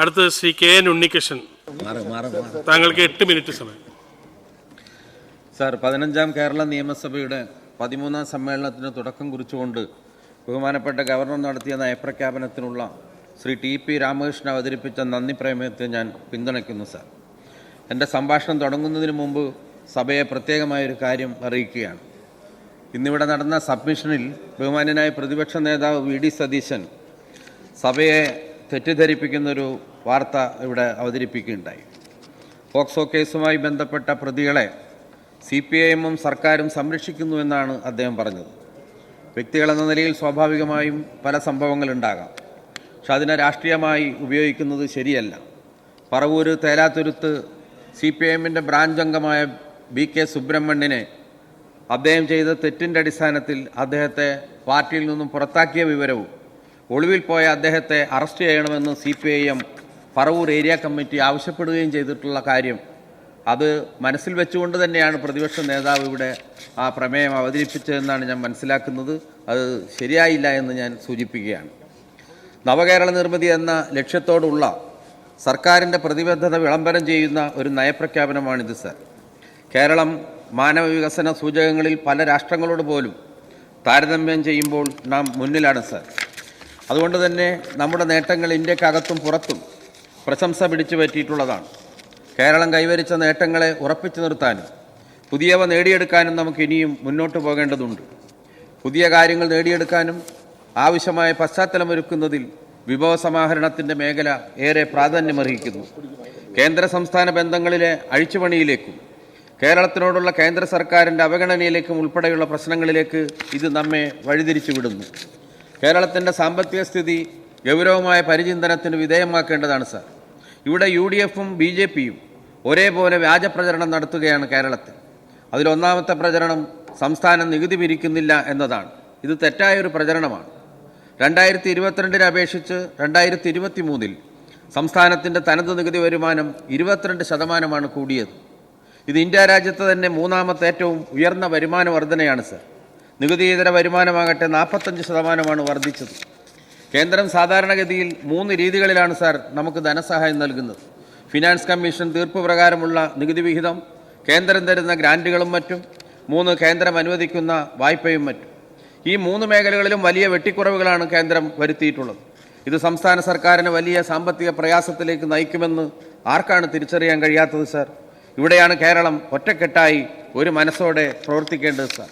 അടുത്തത് Shri K N Unnikrishnan. താങ്കൾക്ക് 8 minute സമയം. സാർ, 15ാം കേരള നിയമസഭയുടെ 13ാം സമ്മേളനത്തിന് തുടക്കം കുറിച്ചുകൊണ്ട് ബഹുമാനപ്പെട്ട ഗവർണർ നടത്തിയ നയപ്രഖ്യാപനത്തിനുള്ള ശ്രീ ടി.പി. രാമകൃഷ്ണൻ അവതരിപ്പിച്ച നന്ദി പ്രമേയത്തെ ഞാൻ പിന്തുണയ്ക്കുന്നു. സാർ, എൻ്റെ സംഭാഷണം തുടങ്ങുന്നതിന് മുമ്പ് സഭയെ പ്രത്യേകമായൊരു കാര്യം അറിയിക്കുകയാണ്. ഇന്നിവിടെ നടന്ന സബ്മിഷനിൽ ബഹുമാന്യനായ പ്രതിപക്ഷ നേതാവ് വി.ഡി. സതീശൻ സഭയെ തെറ്റിദ്ധരിപ്പിക്കുന്നൊരു വാർത്ത ഇവിടെ അവതരിപ്പിക്കുകയുണ്ടായി. പോക്സോ കേസുമായി ബന്ധപ്പെട്ട പ്രതികളെ CPIM-ഉം സർക്കാരും സംരക്ഷിക്കുന്നുവെന്നാണ് അദ്ദേഹം പറഞ്ഞത്. വ്യക്തികളെന്ന നിലയിൽ സ്വാഭാവികമായും പല സംഭവങ്ങളുണ്ടാകാം. പക്ഷെ അതിനെ രാഷ്ട്രീയമായി ഉപയോഗിക്കുന്നത് ശരിയല്ല. പറവൂര് തേലാത്തുരുത്ത് CPIM-ന്റെ ബ്രാഞ്ച് അംഗമായ BK സുബ്രഹ്മണ്യനെ അദ്ദേഹം ചെയ്ത തെറ്റിൻ്റെ അടിസ്ഥാനത്തിൽ അദ്ദേഹത്തെ പാർട്ടിയിൽ നിന്നും പുറത്താക്കിയ വിവരവും ഒളിവിൽ പോയ അദ്ദേഹത്തെ അറസ്റ്റ് ചെയ്യണമെന്ന് CPIM പറവൂർ ഏരിയ കമ്മിറ്റി ആവശ്യപ്പെടുകയും ചെയ്തിട്ടുള്ള കാര്യം അത് മനസ്സിൽ വെച്ചുകൊണ്ട് തന്നെയാണ് പ്രതിപക്ഷ നേതാവ് ഇവിടെ ആ പ്രമേയം അവതരിപ്പിച്ചതെന്നാണ് ഞാൻ മനസ്സിലാക്കുന്നത്. അത് ശരിയായില്ല എന്ന് ഞാൻ സൂചിപ്പിക്കുകയാണ്. നവകേരള നിർമ്മിതി എന്ന ലക്ഷ്യത്തോടുള്ള സർക്കാരിൻ്റെ പ്രതിബദ്ധത വിളംബരം ചെയ്യുന്ന ഒരു നയപ്രഖ്യാപനമാണിത്. സർ, കേരളം മാനവ വികസന സൂചകങ്ങളിൽ പല രാഷ്ട്രങ്ങളോട് പോലും താരതമ്യം ചെയ്യുമ്പോൾ നാം മുന്നിലാണ്. സർ, അതുകൊണ്ട് തന്നെ നമ്മുടെ നേട്ടങ്ങൾ ഇന്ത്യക്കകത്തും പുറത്തും പ്രശംസ പിടിച്ചു പറ്റിയിട്ടുള്ളതാണ്. കേരളം കൈവരിച്ച നേട്ടങ്ങളെ ഉറപ്പിച്ചു നിർത്താനും പുതിയവ നേടിയെടുക്കാനും നമുക്ക് ഇനിയും മുന്നോട്ട് പോകേണ്ടതുണ്ട്. പുതിയ കാര്യങ്ങൾ നേടിയെടുക്കാനും ആവശ്യമായ പശ്ചാത്തലമൊരുക്കുന്നതിൽ വിഭവസമാഹരണത്തിൻ്റെ മേഖല ഏറെ പ്രാധാന്യമർഹിക്കുന്നു. കേന്ദ്ര സംസ്ഥാന ബന്ധങ്ങളിലെ അഴിച്ചുപണിയിലേക്കും കേരളത്തിനോടുള്ള കേന്ദ്ര സർക്കാരിൻ്റെ അവഗണനയിലേക്കും ഉൾപ്പെടെയുള്ള പ്രശ്നങ്ങളിലേക്ക് ഇത് നമ്മെ വഴിതിരിച്ചു വിടുന്നു. കേരളത്തിൻ്റെ സാമ്പത്തിക സ്ഥിതി ഗൗരവമായ പരിചിന്തനത്തിന് വിധേയമാക്കേണ്ടതാണ്. സാർ, ഇവിടെ UDF-ഉം BJP-യും ഒരേപോലെ വ്യാജ പ്രചരണം നടത്തുകയാണ് കേരളത്തിൽ. അതിലൊന്നാമത്തെ പ്രചരണം സംസ്ഥാനം നികുതി പിരിക്കുന്നില്ല എന്നതാണ്. ഇത് തെറ്റായൊരു പ്രചരണമാണ്. 2022 അപേക്ഷിച്ച് 2023 സംസ്ഥാനത്തിൻ്റെ തനത് നികുതി വരുമാനം 22% കൂടിയത്. ഇത് ഇന്ത്യ രാജ്യത്ത് തന്നെ 3ാമത്തെ ഏറ്റവും ഉയർന്ന വരുമാന വർധനയാണ്. സർ, നികുതിയിതര വരുമാനമാകട്ടെ 45% വർദ്ധിച്ചത്. കേന്ദ്രം സാധാരണഗതിയിൽ 3 രീതികളിലാണ് സാർ നമുക്ക് ധനസഹായം നൽകുന്നത്. ഫിനാൻസ് കമ്മീഷൻ തീർപ്പ് പ്രകാരമുള്ള നികുതി വിഹിതം, കേന്ദ്രം തരുന്ന ഗ്രാൻറ്റുകളും മറ്റും, 3 കേന്ദ്രം അനുവദിക്കുന്ന വായ്പയും മറ്റും. ഈ 3 മേഖലകളിലും വലിയ വെട്ടിക്കുറവുകളാണ് കേന്ദ്രം വരുത്തിയിട്ടുള്ളത്. ഇത് സംസ്ഥാന സർക്കാരിന് വലിയ സാമ്പത്തിക പ്രയാസത്തിലേക്ക് നയിക്കുമെന്ന് ആർക്കാണ് തിരിച്ചറിയാൻ കഴിയാത്തത്? സാർ, ഇവിടെയാണ് കേരളം ഒറ്റക്കെട്ടായി ഒരു മനസ്സോടെ പ്രവർത്തിക്കേണ്ടത്. സാർ,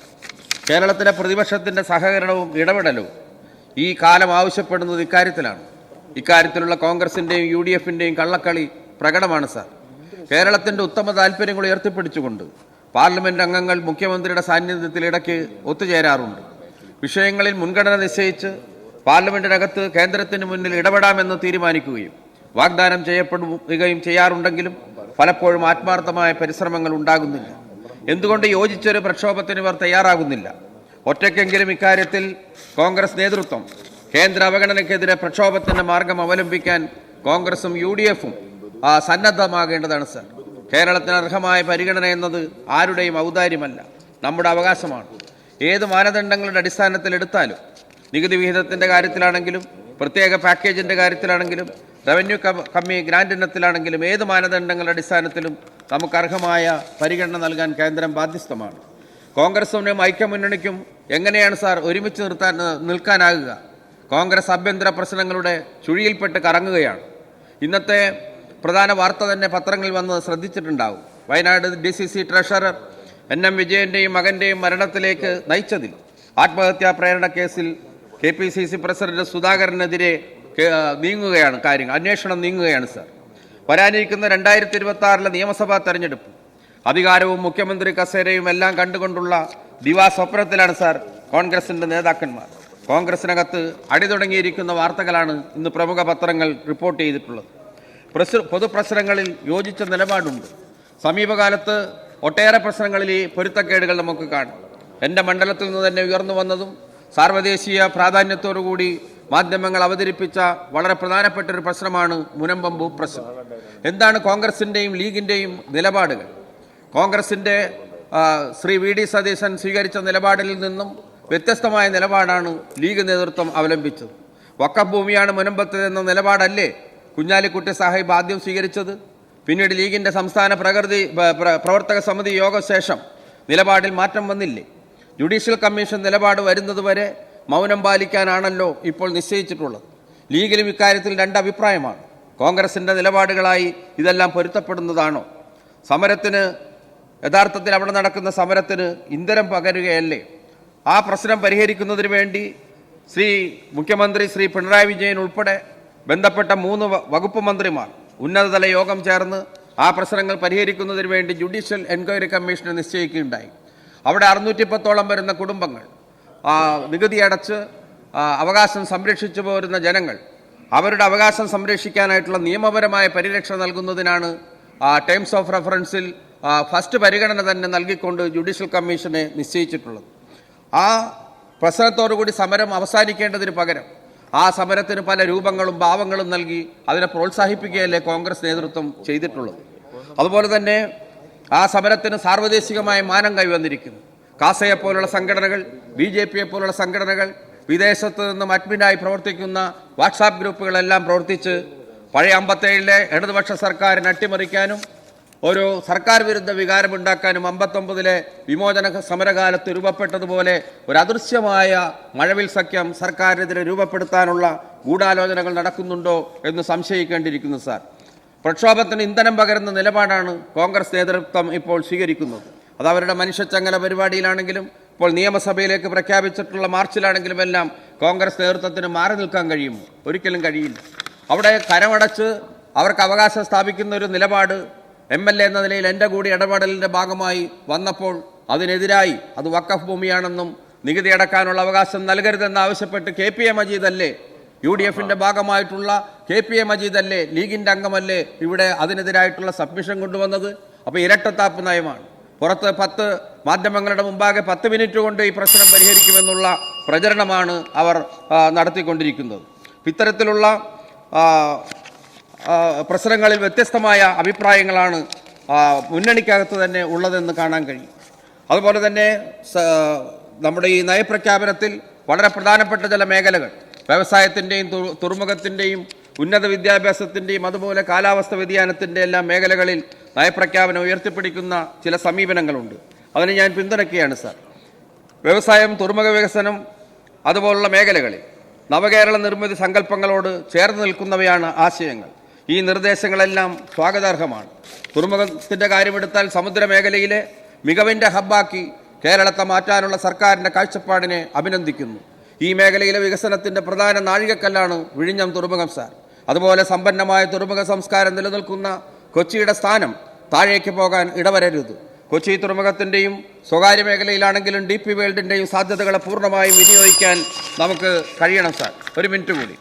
കേരളത്തിലെ പ്രതിപക്ഷത്തിൻ്റെ സഹകരണവും ഇടപെടലും ഈ കാലം ആവശ്യപ്പെടുന്നത് ഇക്കാര്യത്തിലാണ്. ഇക്കാര്യത്തിലുള്ള കോൺഗ്രസിൻ്റെയും UDF-ൻ്റെയും കള്ളക്കളി പ്രകടമാണ്. സാർ, കേരളത്തിൻ്റെ ഉത്തമ താല്പര്യങ്ങൾ ഉയർത്തിപ്പിടിച്ചുകൊണ്ട് പാർലമെൻറ്റ് അംഗങ്ങൾ മുഖ്യമന്ത്രിയുടെ സാന്നിധ്യത്തിൽ ഇടയ്ക്ക് ഒത്തുചേരാറുണ്ട്. വിഷയങ്ങളിൽ മുൻഗണന നിശ്ചയിച്ച് പാർലമെൻറ്റിനകത്ത് കേന്ദ്രത്തിന് മുന്നിൽ ഇടപെടാമെന്ന് തീരുമാനിക്കുകയും വാഗ്ദാനം ചെയ്യപ്പെടുകയും ചെയ്യാറുണ്ടെങ്കിലും പലപ്പോഴും ആത്മാർത്ഥമായ പരിശ്രമങ്ങൾ ഉണ്ടാകുന്നില്ല. എന്തുകൊണ്ട് യോജിച്ചൊരു പ്രക്ഷോഭത്തിന് ഇവർ തയ്യാറാകുന്നില്ല? ഒറ്റയ്ക്കെങ്കിലും ഇക്കാര്യത്തിൽ കോൺഗ്രസ് നേതൃത്വം കേന്ദ്ര അവഗണനയ്ക്കെതിരെ പ്രക്ഷോഭത്തിൻ്റെ മാർഗം അവലംബിക്കാൻ കോൺഗ്രസും UDF-ഉം സന്നദ്ധമാകേണ്ടതാണ്. സർ, കേരളത്തിന് അർഹമായ പരിഗണന എന്നത് ആരുടെയും ഔദാര്യമല്ല, നമ്മുടെ അവകാശമാണ്. ഏത് മാനദണ്ഡങ്ങളുടെ അടിസ്ഥാനത്തിൽ എടുത്താലും, നികുതി വിഹിതത്തിൻ്റെ കാര്യത്തിലാണെങ്കിലും പ്രത്യേക പാക്കേജിൻ്റെ കാര്യത്തിലാണെങ്കിലും റവന്യൂ കമ്മി ഗ്രാൻഡ് ഇനത്തിലാണെങ്കിലും ഏത് മാനദണ്ഡങ്ങളുടെ അടിസ്ഥാനത്തിലും നമുക്ക് അർഹമായ പരിഗണന നൽകാൻ കേന്ദ്രം ബാധ്യസ്ഥമാണ്. കോൺഗ്രസിനും ഐക്യമുന്നണിക്കും എങ്ങനെയാണ് സാർ ഒരുമിച്ച് നിൽക്കാനാകുക? കോൺഗ്രസ് ആഭ്യന്തര പ്രശ്നങ്ങളുടെ ചുഴിയിൽപ്പെട്ട് കറങ്ങുകയാണ്. ഇന്നത്തെ പ്രധാന വാർത്ത തന്നെ പത്രങ്ങളിൽ വന്ന് ശ്രദ്ധിച്ചിട്ടുണ്ടാവും. വയനാട് DCC ട്രഷറർ NM വിജയൻ്റെയും മകൻ്റെയും മരണത്തിലേക്ക് നയിച്ചതിൽ ആത്മഹത്യാ പ്രേരണ കേസിൽ KPCC പ്രസിഡന്റ് സുധാകരനെതിരെ നീങ്ങുകയാണ് കാര്യങ്ങൾ, അന്വേഷണം നീങ്ങുകയാണ്. സാർ, വരാനിരിക്കുന്ന 2026 നിയമസഭാ തെരഞ്ഞെടുപ്പ് അധികാരവും മുഖ്യമന്ത്രി കസേരയും എല്ലാം കണ്ടുകൊണ്ടുള്ള ദിവാസ്വപ്നത്തിലാണ് സാർ കോൺഗ്രസിൻ്റെ നേതാക്കന്മാർ. കോൺഗ്രസിനകത്ത് അടിതുടങ്ങിയിരിക്കുന്ന വാർത്തകളാണ് ഇന്ന് പ്രമുഖ പത്രങ്ങൾ റിപ്പോർട്ട് ചെയ്തിട്ടുള്ളത്. പൊതുപ്രശ്നങ്ങളിൽ യോജിച്ച നിലപാടുണ്ട്. സമീപകാലത്ത് ഒട്ടേറെ പ്രശ്നങ്ങളിൽ ഈ പൊരുത്തക്കേടുകൾ നമുക്ക് കാണാം. എൻ്റെ മണ്ഡലത്തിൽ നിന്ന് തന്നെ ഉയർന്നു വന്നതും സാർവദേശീയ പ്രാധാന്യത്തോടുകൂടി മാധ്യമങ്ങൾ അവതരിപ്പിച്ച വളരെ പ്രധാനപ്പെട്ട ഒരു പ്രശ്നമാണ് മുനമ്പം ഭൂപ്രശ്നം. എന്താണ് കോൺഗ്രസിൻ്റെയും ലീഗിൻ്റെയും നിലപാടുകൾ? കോൺഗ്രസിൻ്റെ ശ്രീ വി.ഡി. സതീശൻ സ്വീകരിച്ച നിലപാടിൽ നിന്നും വ്യത്യസ്തമായ നിലപാടാണ് ലീഗ് നേതൃത്വം അവലംബിച്ചത്. വഖഫ് ഭൂമിയാണ് മുനമ്പത്ത് എന്ന നിലപാടല്ലേ കുഞ്ഞാലിക്കുട്ടി സാഹിബ് ആദ്യം സ്വീകരിച്ചത്. പിന്നീട് ലീഗിൻ്റെ സംസ്ഥാന പ്രവർത്തക സമിതി യോഗശേഷം നിലപാടിൽ മാറ്റം വന്നില്ലേ? ജുഡീഷ്യൽ കമ്മീഷൻ നിലപാട് വരുന്നതുവരെ മൗനം പാലിക്കാനാണല്ലോ ഇപ്പോൾ നിശ്ചയിച്ചിട്ടുള്ളത്. ലീഗിലും ഇക്കാര്യത്തിൽ രണ്ടഭിപ്രായമാണ്. കോൺഗ്രസിൻ്റെ നിലപാടുകളായി ഇതെല്ലാം പൊരുത്തപ്പെടുന്നതാണോ? സമരത്തിന് യഥാർത്ഥത്തിൽ അവിടെ നടക്കുന്ന സമരത്തിന് ഇന്ധനം പകരുകയല്ലേ? ആ പ്രശ്നം പരിഹരിക്കുന്നതിന് വേണ്ടി മുഖ്യമന്ത്രി ശ്രീ പിണറായി വിജയൻ ഉൾപ്പെടെ ബന്ധപ്പെട്ട 3 വകുപ്പ് മന്ത്രിമാർ ഉന്നതതല യോഗം ചേർന്ന് ആ പ്രശ്നങ്ങൾ പരിഹരിക്കുന്നതിന് വേണ്ടി ജുഡീഷ്യൽ എൻക്വയറി കമ്മീഷനെ നിശ്ചയിക്കുകയുണ്ടായി. അവിടെ 610ഓളം വരുന്ന കുടുംബങ്ങൾ, നികുതി അടച്ച് അവകാശം സംരക്ഷിച്ചു പോരുന്ന ജനങ്ങൾ, അവരുടെ അവകാശം സംരക്ഷിക്കാനായിട്ടുള്ള നിയമപരമായ പരിരക്ഷ നൽകുന്നതിനാണ് ടേംസ് ഓഫ് റെഫറൻസിൽ ഫസ്റ്റ് പരിഗണന തന്നെ നൽകിക്കൊണ്ട് ജുഡീഷ്യൽ കമ്മീഷനെ നിശ്ചയിച്ചിട്ടുള്ളത്. ആ പ്രശ്നത്തോടുകൂടി സമരം അവസാനിക്കേണ്ടതിന് പകരം ആ സമരത്തിന് പല രൂപങ്ങളും ഭാവങ്ങളും നൽകി അതിനെ പ്രോത്സാഹിപ്പിക്കുകയല്ലേ കോൺഗ്രസ് നേതൃത്വം ചെയ്തിട്ടുള്ളത്. അതുപോലെ തന്നെ ആ സമരത്തിന് സാർവദേശികമായ മാനം കൈവന്നിരിക്കുന്നു. കാസയെ പോലുള്ള സംഘടനകൾ, BJPയെ പോലുള്ള സംഘടനകൾ, വിദേശത്ത് നിന്നും അഡ്മിനായി പ്രവർത്തിക്കുന്ന വാട്സാപ്പ് ഗ്രൂപ്പുകളെല്ലാം പ്രവർത്തിച്ച് പഴയ 57-ലെ ഇടതുപക്ഷ സർക്കാരിനെ അട്ടിമറിക്കാനും ഒരു സർക്കാർ വിരുദ്ധ വികാരമുണ്ടാക്കാനും 59-ലെ വിമോചന സമരകാലത്ത് രൂപപ്പെട്ടതുപോലെ ഒരു അദൃശ്യമായ മഴവിൽ സഖ്യം സർക്കാരിനെതിരെ രൂപപ്പെടുത്താനുള്ള ഗൂഢാലോചനകൾ നടക്കുന്നുണ്ടോ എന്ന് സംശയിക്കേണ്ടിയിരിക്കുന്നു സാർ. പ്രക്ഷോഭത്തിന് ഇന്ധനം പകരുന്ന നിലപാടാണ് കോൺഗ്രസ് നേതൃത്വം ഇപ്പോൾ സ്വീകരിക്കുന്നത്. അത് അവരുടെ മനുഷ്യച്ചങ്ങല പരിപാടിയിലാണെങ്കിലും ഇപ്പോൾ നിയമസഭയിലേക്ക് പ്രഖ്യാപിച്ചിട്ടുള്ള മാർച്ചിലാണെങ്കിലും എല്ലാം കോൺഗ്രസ് നേതൃത്വത്തിന് മാറി നിൽക്കാൻ കഴിയുമോ? ഒരിക്കലും കഴിയില്ല. അവിടെ കരമടച്ച് അവർക്ക് അവകാശം സ്ഥാപിക്കുന്ന ഒരു നിലപാട് MLA എന്ന നിലയിൽ എൻ്റെ കൂടി ഇടപെടലിൻ്റെ ഭാഗമായി വന്നപ്പോൾ അതിനെതിരായി അത് വഖഫ് ഭൂമിയാണെന്നും നികുതി അടക്കാനുള്ള അവകാശം നൽകരുതെന്നാവശ്യപ്പെട്ട് KPA മജീദ് അല്ലേ, UDFിൻ്റെ ഭാഗമായിട്ടുള്ള KPA മജീദ് അല്ലേ, ലീഗിൻ്റെ അംഗമല്ലേ ഇവിടെ അതിനെതിരായിട്ടുള്ള സബ്മിഷൻ കൊണ്ടുവന്നത്? അപ്പോൾ ഇരട്ടത്താപ്പ് നയമാണ്. പുറത്ത് 10 മാധ്യമങ്ങളുടെ മുമ്പാകെ 10 മിനിറ്റ് കൊണ്ട് ഈ പ്രശ്നം പരിഹരിക്കുമെന്നുള്ള പ്രചരണമാണ് അവർ നടത്തിക്കൊണ്ടിരിക്കുന്നത്. ഇത്തരത്തിലുള്ള പ്രശ്നങ്ങളിൽ വ്യത്യസ്തമായ അഭിപ്രായങ്ങളാണ് മുന്നണിക്കകത്ത് തന്നെ ഉള്ളതെന്ന് കാണാൻ കഴിയും. അതുപോലെ തന്നെ നമ്മുടെ ഈ നയപ്രഖ്യാപനത്തിൽ വളരെ പ്രധാനപ്പെട്ട ചില മേഖലകൾ, വ്യവസായത്തിൻ്റെയും തുറമുഖത്തിൻ്റെയും ഉന്നത വിദ്യാഭ്യാസത്തിൻ്റെയും അതുപോലെ കാലാവസ്ഥ വ്യതിയാനത്തിൻ്റെ എല്ലാ മേഖലകളിൽ നയപ്രഖ്യാപനം ഉയർത്തിപ്പിടിക്കുന്ന ചില സമീപനങ്ങളുണ്ട്. അതിന് ഞാൻ പിന്തുണയ്ക്കുകയാണ് സാർ. വ്യവസായം, തുറമുഖ വികസനം അതുപോലുള്ള മേഖലകളിൽ നവകേരള നിർമ്മിതി സങ്കല്പങ്ങളോട് ചേർന്ന് നിൽക്കുന്നവയാണ് ആശയങ്ങൾ. ഈ നിർദ്ദേശങ്ങളെല്ലാം സ്വാഗതാർഹമാണ്. തുറമുഖത്തിൻ്റെ കാര്യമെടുത്താൽ സമുദ്രമേഖലയിലെ മികവിൻ്റെ ഹബ്ബാക്കി കേരളത്തെ മാറ്റാനുള്ള സർക്കാരിൻ്റെ കാഴ്ചപ്പാടിനെ അഭിനന്ദിക്കുന്നു. ഈ മേഖലയിലെ വികസനത്തിൻ്റെ പ്രധാന നാഴികക്കല്ലാണ് വിഴിഞ്ഞം തുറമുഖം സാർ. അതുപോലെ സമ്പന്നമായ തുറമുഖ സംസ്കാരം നിലനിൽക്കുന്ന കൊച്ചിയുടെ സ്ഥാനം താഴേക്ക് പോകാൻ ഇടവരരുത്. കൊച്ചി തുറമുഖത്തിൻ്റെയും സ്വകാര്യ മേഖലയിലാണെങ്കിലും DP വേൾഡിൻ്റെയും സാധ്യതകളെ പൂർണ്ണമായും വിനിയോഗിക്കാൻ നമുക്ക് കഴിയണം സാർ. ഒരു മിനിറ്റ് കൂടി.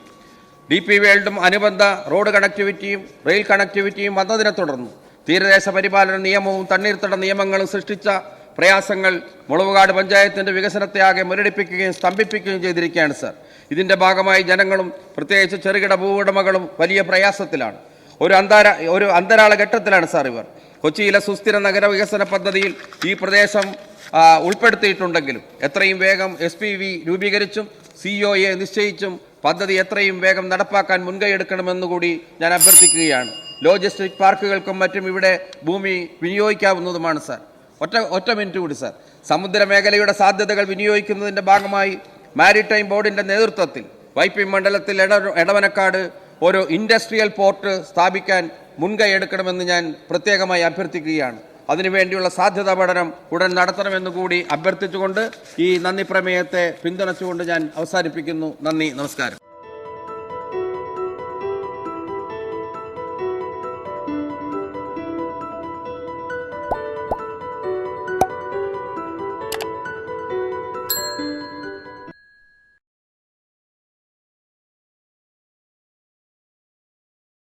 DP വേൾഡും അനുബന്ധ റോഡ് കണക്ടിവിറ്റിയും റെയിൽ കണക്ടിവിറ്റിയും വന്നതിനെ തുടർന്ന് തീരദേശ പരിപാലന നിയമവും തണ്ണീർത്തട നിയമങ്ങളും സൃഷ്ടിച്ച പ്രയാസങ്ങൾ മുളവുകാട് പഞ്ചായത്തിൻ്റെ വികസനത്തെ ആകെ മുരടിപ്പിക്കുകയും സ്തംഭിപ്പിക്കുകയും ചെയ്തിരിക്കുകയാണ് സാർ. ഇതിൻ്റെ ഭാഗമായി ജനങ്ങളും പ്രത്യേകിച്ച് ചെറുകിട ഭൂവുടമകളും വലിയ പ്രയാസത്തിലാണ്. ഒരു അന്തരാള ഘട്ടത്തിലാണ് സാർ ഇവർ. കൊച്ചിയിലെ സുസ്ഥിര നഗര വികസന പദ്ധതിയിൽ ഈ പ്രദേശം ഉൾപ്പെടുത്തിയിട്ടുണ്ടെങ്കിലും എത്രയും വേഗം SPV രൂപീകരിച്ചും COA നിശ്ചയിച്ചും പദ്ധതി എത്രയും വേഗം നടപ്പാക്കാൻ മുൻകൈയെടുക്കണമെന്നുകൂടി ഞാൻ അഭ്യർത്ഥിക്കുകയാണ്. ലോജിസ്റ്റിക് പാർക്കുകൾക്കും മറ്റും ഇവിടെ ഭൂമി വിനിയോഗിക്കാവുന്നതുമാണ് സാർ. ഒറ്റ മിനിറ്റ് കൂടി സാർ. സമുദ്രമേഖലയുടെ സാധ്യതകൾ വിനിയോഗിക്കുന്നതിൻ്റെ ഭാഗമായി മാരിടൈം ബോർഡിൻ്റെ നേതൃത്വത്തിൽ വൈപ്പിൻ മണ്ഡലത്തിൽ എടവനക്കാട് ഒരു ഇൻഡസ്ട്രിയൽ പോർട്ട് സ്ഥാപിക്കാൻ മുൻകൈ എടുക്കണമെന്ന് ഞാൻ പ്രത്യേകമായി അഭ്യർത്ഥിക്കുകയാണ്. അതിനുവേണ്ടിയുള്ള സാധ്യതാ പഠനം ഉടൻ നടത്തണമെന്ന് കൂടി അഭ്യർത്ഥിച്ചുകൊണ്ട് ഈ നന്ദി പ്രമേയത്തെ പിന്തുണച്ചുകൊണ്ട് ഞാൻ അവസാനിപ്പിക്കുന്നു. നന്ദി, നമസ്കാരം.